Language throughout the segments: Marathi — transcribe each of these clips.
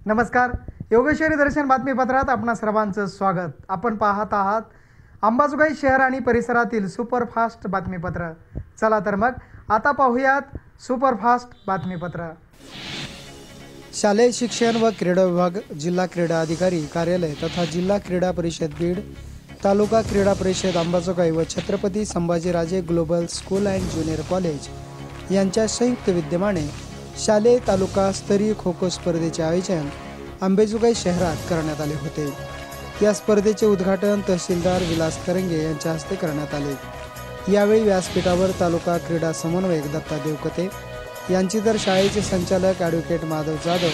नमस्कार. योगेश्वरी दर्शन बातमीपत्रात आपणा सर्वांचं स्वागत. आपण पाहत आहात अंबाजोगाई शहर आणि परिसरातील सुपरफास्ट बातमीपत्र. चला तर मग आता पाहूयात सुपरफास्ट बातमीपत्र. शालेय शिक्षण व क्रीडा विभाग, जिल्हा क्रीडा अधिकारी कार्यालय तथा जिल्हा क्रीडा परिषद बीड, तालुका क्रीडा परिषद अंबाजोगाई व Chhatrapati Sambhajiraje global school and junior college यांच्या संयुक्त विद्यमाने शालेय तालुका स्तरीय खो खो स्पर्धेचे आयोजन अंबाजोगाई शहरात करण्यात आले होते. या स्पर्धेचे उद्घाटन तहसीलदार विलास तरंगे यांच्या हस्ते करण्यात आले. यावेळी व्यासपीठावर तालुका क्रीडा समन्वयक दत्ता देवकते यांची तर शाळेचे संचालक ॲडव्होकेट माधव जाधव,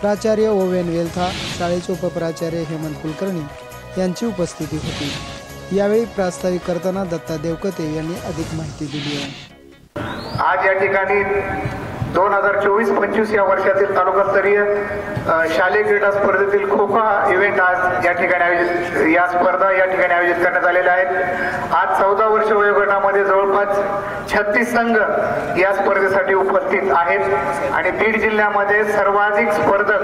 प्राचार्य ओवेन वेलथा, शाळेचे उपप्राचार्य हेमंत कुलकर्णी यांची उपस्थिती होती. यावेळी प्रास्ताविक करताना दत्ता देवकते यांनी अधिक माहिती दिली आहे. आज या ठिकाणी 2024-25 या वर्षातील तालुकास्तरीय शालेय क्रीडा स्पर्धेतील खो खो इव्हेंट आज या ठिकाणी आयोजित करण्यात आलेले आहेत. आज 14 वर्ष वयोगटामध्ये जवळपास 36 संघ या स्पर्धेसाठी उपस्थित आहेत आणि बीड जिल्ह्यामध्ये सर्वाधिक स्पर्धक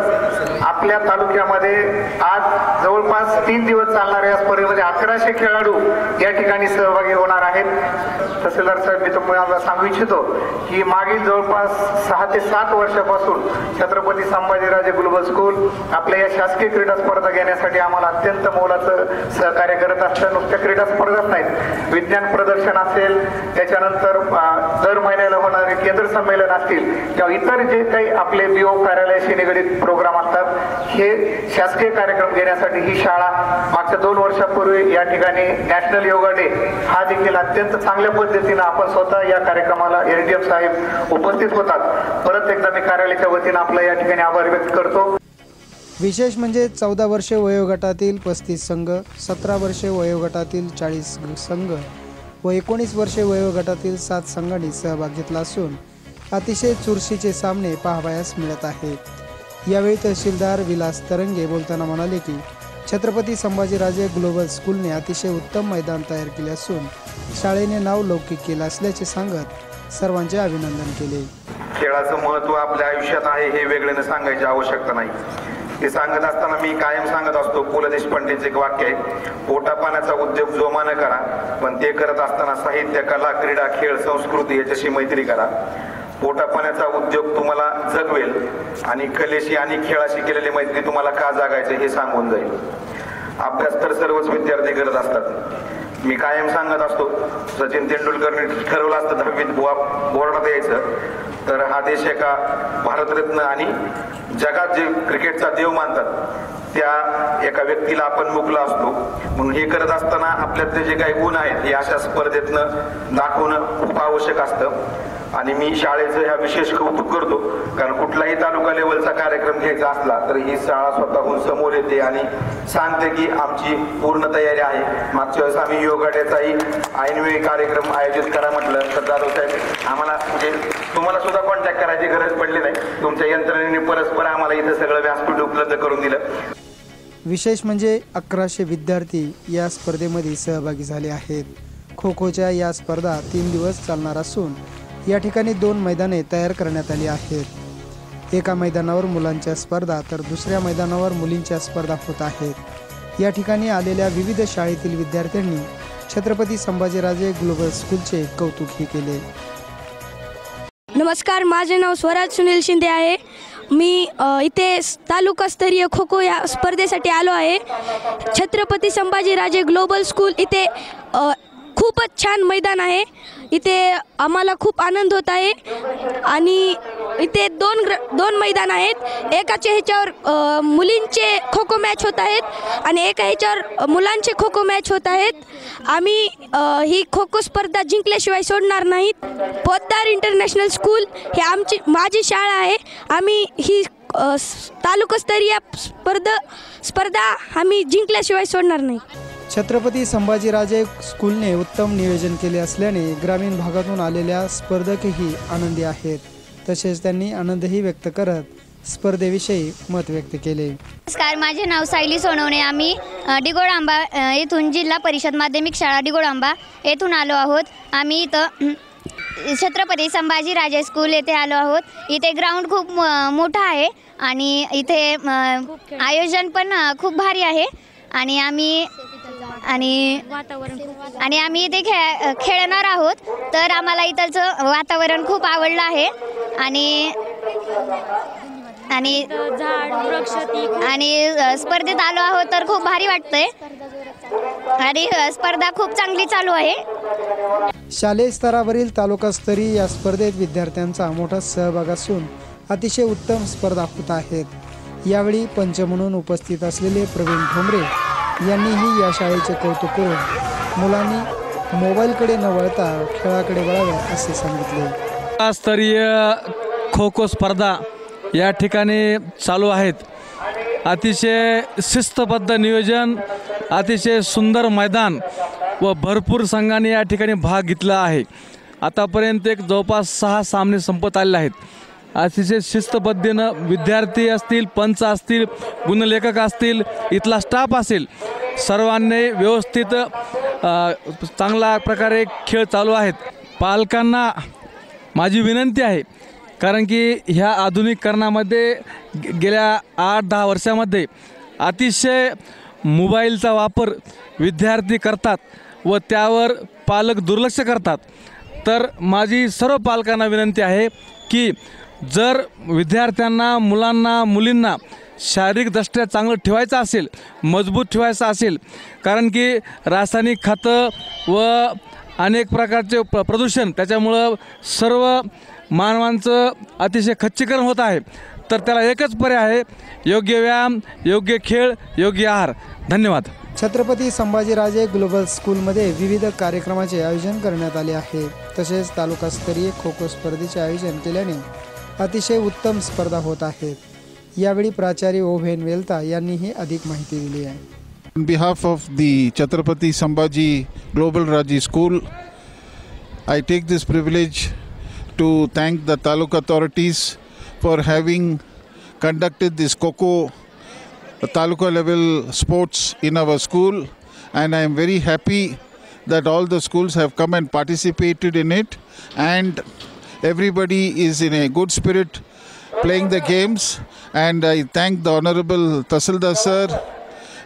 आपल्या तालुक्यामध्ये आज जवळपास 3 दिवस चालणाऱ्या या स्पर्धेमध्ये 1100 खेळाडू या ठिकाणी सहभागी होणार आहेत. तहसीलदार साहेब, मी तुम्हाला सांगू इच्छितो की मागील जवळपास 6 ते 7 वर्षापासून छत्रपती संभाजीराजे ग्लोबल स्कूल आपल्या या शासकीय क्रीडा स्पर्धा घेण्यासाठी आम्हाला अत्यंत मोलाचं सहकार्य करत असतं. नुसत्या क्रीडा स्पर्धाच नाहीत, विज्ञान प्रदर्शन असेल, त्याच्यानंतर दर महिन्याला होणारे केंद्र संमेलन असतील किंवा इतर जे काही आपले बीओ कार्यालयाशी निगडीत प्रोग्राम असतात, हे शासकीय कार्यक्रम घेण्यासाठी ही शाळा मागच्या 2 वर्षापूर्वी या ठिकाणी नॅशनल योगा डे हा देखील अत्यंत चांगल्या पद्धतीनं आपण स्वतः या कार्यक्रमाला एलडीएम साहेब उपस्थित होतात. परत एकदा मी कार्यालयाच्या वतीने आपला या ठिकाणी आभार व्यक्त करतो. विशेष म्हणजे 14 वर्षे वयोगटातील 35 संघ, 17 वर्षे वयोगटातील 40 संघ व 19 वर्षे वयोगटातील 7 संघांनी सहभाग घेतला असून अतिशय चुरशीचे सामने पाहावयास मिळत आहेत. यावेळी तहसीलदार विलास तरंगे बोलताना म्हणाले की छत्रपती संभाजीराजे ग्लोबल स्कूलने अतिशय उत्तम मैदान तयार केले असून शाळेने नाव लौकिक केलं असल्याचे सांगत सर्वांचे अभिनंदन केले. खेळाचं महत्त्व आपल्या आयुष्यात आहे हे वेगळ्यानं सांगायची आवश्यकता नाही. ते सांगत असताना मी कायम सांगत असतो, पु ल देशपांडेंचे एक वाक्य आहे, पोटा पाण्याचा उद्योग जोमानं करा, पण ते करत असताना साहित्य, कला, क्रीडा, खेळ, संस्कृती याच्याशी मैत्री करा. पोटा पाण्याचा उद्योग तुम्हाला जगवेल आणि कलेशी आणि खेळाशी केलेली मैत्री तुम्हाला का जागायचं हे सांगून जाईल. अभ्यास तर सर्वच विद्यार्थी करत असतात. मी कायम सांगत असतो, सचिन तेंडुलकरने ठरवलं असतं 10वीत बोर्डात यायचं तर हा देश एका भारतरत्न आणि जगात जे क्रिकेटचा देव मानतात त्या एका व्यक्तीला आपण मुकला असतो. म्हणून हे करत असताना आपल्यातले जे काही गुण आहेत हे अशा स्पर्धेतनं दाखवणं खूप आवश्यक असतं. आणि मी शाळेचं ह्या विशेष कौतुक करतो, कारण कुठलाही तालुका लेवलचा कार्यक्रम घ्यायचा असला तर ही शाळा स्वतःहून समोर येते आणि सांगते की आमची पूर्ण तयारी आहे. मागच्या वेळेस आम्ही योगा डेचाही ऐनवेळी कार्यक्रम आयोजित करा म्हटलं तर जाधव साहेब आम्हाला म्हणजे तुम्हाला सुद्धा कॉन्टॅक्ट करायची गरज पडली नाही. तुमच्या यंत्रणेने परस्पर आम्हाला इथं सगळं व्यासपीठ उपलब्ध करून दिलं. विशेष म्हणजे 1100 विद्यार्थी या स्पर्धेमध्ये सहभागी झाले आहेत. खो खोच्या या स्पर्धा 3 दिवस चालणार असून या ठिकाणी 2 मैदाने तयार करण्यात आली आहेत. एका मैदानावर मुलांच्या स्पर्धा तर दुसऱ्या मैदानावर मुलींच्या स्पर्धा होत आहेत. या ठिकाणी आलेल्या विविध शाळेतील विद्यार्थ्यांनी छत्रपती संभाजीराजे ग्लोबल स्कूलचे कौतुकही केले. नमस्कार, माझे नाव स्वराज सुनील शिंदे आहे. मी इथे तालुकास्तरीय खो खो या स्पर्धेसाठी आलो आहे. छत्रपती संभाजीराजे ग्लोबल स्कूल इथे खूपच छान मैदान आहे. इथे आम्हाला खूप आनंद होत आहे आणि इथे दोन मैदान आहेत. एकाच्या ह्याच्यावर मुलींचे खो खो मॅच होत आहेत आणि एका ह्याच्यावर मुलांचे खो खो मॅच होत आहेत. आम्ही ही खो खो स्पर्धा जिंकल्याशिवाय सोडणार नाहीत. पोद्दार इंटरनॅशनल स्कूल हे माझी शाळा आहे. आम्ही ही तालुकास्तरीय स्पर्धा आम्ही जिंकल्याशिवाय सोडणार नाही. छत्रपती संभाजीराजे स्कूलने उत्तम नियोजन केले असल्याने ग्रामीण भागातून आलेल्या स्पर्धकही आनंदी आहेत. तसेच त्यांनी आनंदही व्यक्त करत स्पर्धेविषयी मत व्यक्त केले. नमस्कार, माझे नाव सायली सोनवणे. आम्ही डिगोळांबा येथून जिल्हा परिषद माध्यमिक शाळा डिगोळांबा येथून आलो आहोत. आम्ही इथं छत्रपती संभाजीराजे स्कूल येथे आलो आहोत. इथे ग्राउंड खूप मोठा आहे आणि इथे आयोजन पण खूप भारी आहे आणि आम्ही इथे खेळणार आहोत. तर आम्हाला इथलचं वातावरण खूप आवडलं आहे आणि स्पर्धेत आलो आहोत तर खूप भारी वाटतंय आणि स्पर्धा खूप चांगली चालू आहे. शालेय स्तरावरील तालुकास्तरीय या स्पर्धेत विद्यार्थ्यांचा मोठा सहभाग असून अतिशय उत्तम स्पर्धा होत आहेत. यावेळी पंच म्हणून उपस्थित असलेले प्रवीण ठोंबरे यांनीही या शाळेचे कौतुक करून मुलांनी मोबाईलकडे न वळता खेळाकडे वळावे असे सांगितले. स्तरीय खो खो स्पर्धा या ठिकाणी चालू आहेत. अतिशय शिस्तबद्ध नियोजन, अतिशय सुंदर मैदान व भरपूर संघांनी या ठिकाणी भाग घेतला आहे. आतापर्यंत एक जवळपास 6 सामने संपत आलेले आहेत. अतिशय शिस्तबद्धीनं विद्यार्थी असतील, पंच असतील, गुणलेखक असतील, इथला स्टाफ असेल, सर्वांनी व्यवस्थित चांगल्या प्रकारे खेळ चालू आहेत. पालकांना माझी विनंती आहे, कारण की ह्या आधुनिकीकरणामध्ये गेल्या 8-10 वर्षामध्ये अतिशय मोबाईलचा वापर विद्यार्थी करतात व त्यावर पालक दुर्लक्ष करतात. तर माझी सर्व पालकांना विनंती आहे की जर विद्यार्थ्यांना, मुलांना, मुलींना शारीरिकदृष्ट्या चांगलं ठेवायचं असेल, मजबूत ठेवायचं असेल, कारण की रासायनिक खतं व अनेक प्रकारचे प्रदूषण त्याच्यामुळं सर्व मानवांचं अतिशय खच्चीकरण होत आहे. तर त्याला एकच पर्याय आहे, योग्य व्यायाम, योग्य खेळ, योग्य आहार. धन्यवाद. छत्रपती संभाजीराजे ग्लोबल स्कूलमध्ये विविध कार्यक्रमाचे आयोजन करण्यात आले आहे. तसेच तालुकास्तरीय खो खो स्पर्धेचे आयोजन केल्याने अतिशय उत्तम स्पर्धा होत आहेत. यावेळी प्राचार्य ओव्हेन वेल्ता यांनीही अधिक माहिती दिली आहे. On behalf of the Chhatrapati Sambhaji Global Raji School, I take this privilege to thank the Taluk authorities for having conducted this Kho-Kho Taluka level sports in our school, and I am very happy that all the schools have come and participated in it, and everybody is in a good spirit playing the games. And I thank the Honorable Tahsildar sir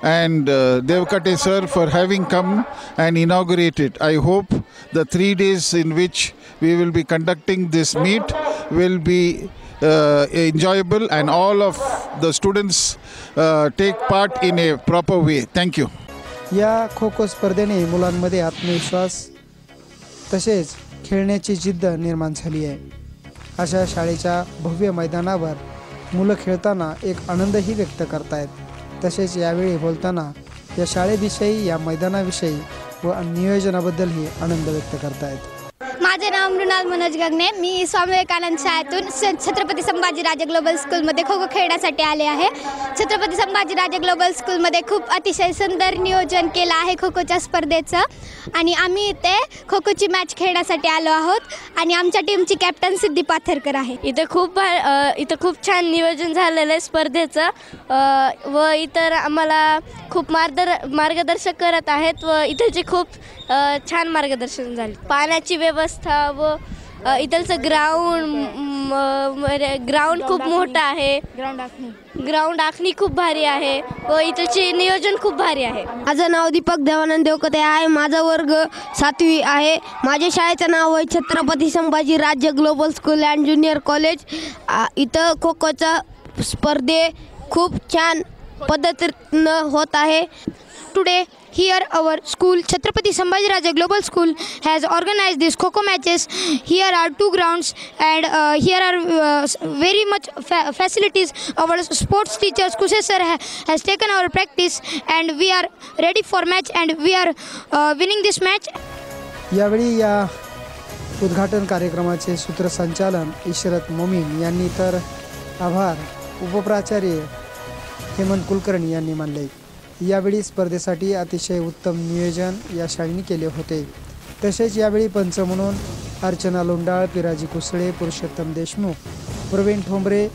and Devkate sir for having come and inaugurated. I hope the 3 days in which we will be conducting this meet will be enjoyable and all of the students take part in a proper way. Thank you. या खो खो स्पर्धेने मुलांमध्ये आत्मविश्वास तसेच खेळण्याची जिद्द निर्माण झाली आहे. अशा शाळेच्या भव्य मैदानावर मुलं खेळताना एक आनंदही व्यक्त करतायत. तसेच यावेळी बोलताना या शाळेविषयी, या मैदानाविषयी व नियोजनाबद्दलही आनंद व्यक्त करतायत. माझे नाव मृणाल मनोज गगने. मी स्वामी विवेकानंद शाळेतून छत्रपती संभाजीराजे ग्लोबल स्कूलमध्ये खो खो खेळण्यासाठी आले आहे. छत्रपती संभाजीराजे ग्लोबल स्कूलमध्ये खूप अतिशय सुंदर नियोजन केलं आहे खो खोच्या स्पर्धेचं आणि आम्ही इथे खो खोची मॅच खेळण्यासाठी आलो आहोत आणि आमच्या टीमची कॅप्टन सिद्धी पाथरकर आहे. इथं खूप छान नियोजन झालेलं आहे स्पर्धेचं व इतर आम्हाला खूप मार्गदर्शक करत आहेत व इथलचे खूप छान मार्गदर्शन झाले. पाण्याची व्यवस्था व इथलचं ग्राउंड खूप मोठं आहे. ग्राउंड आखणी खूप भारी आहे व इथलचे नियोजन खूप भारी आहे. माझं नाव दीपक देवानंद देवकते आहे. माझा वर्ग 7वी आहे. माझ्या शाळेचं नाव आहे छत्रपती संभाजी राज्य global school and junior college. इथं खो खोचा स्पर्धे खूप छान पद्धतीनं होत आहे. Today, here our school, Chhatrapati Sambhajiraje Global School, has organized these Kho-Kho matches. Here are 2 grounds and here are very much facilities. Our sports teacher Kushe sir has taken our practice and we are ready for match and we are winning this match. यावेळी या उद्घाटन कार्यक्रमाचे सूत्रसंचालन इशरत मोमीन यांनी तर आभार उपप्राचार्य हेमंत कुलकर्णी यांनी मानले. यावेळी स्पर्धेसाठी अतिशय उत्तम नियोजन या शाळेने केले होते. तसेच यावेळी पंच म्हणून अर्चना लोंडाळ, पिराजी कुसळे, पुरुषोत्तम देशमुख, प्रवीण ठोंबरे,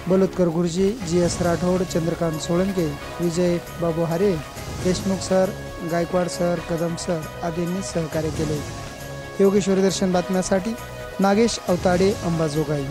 बलोत्कर गुरुजी, GS राठोड, चंद्रकांत सोळंके, विजय बाबू हारे, Deshmukh sir, Gaikwad sir, Kadam sir आदींनी सहकार्य केले. योगेश्वरी दर्शन बातम्यासाठी नागेश अवताडे, अंबाजोगाई.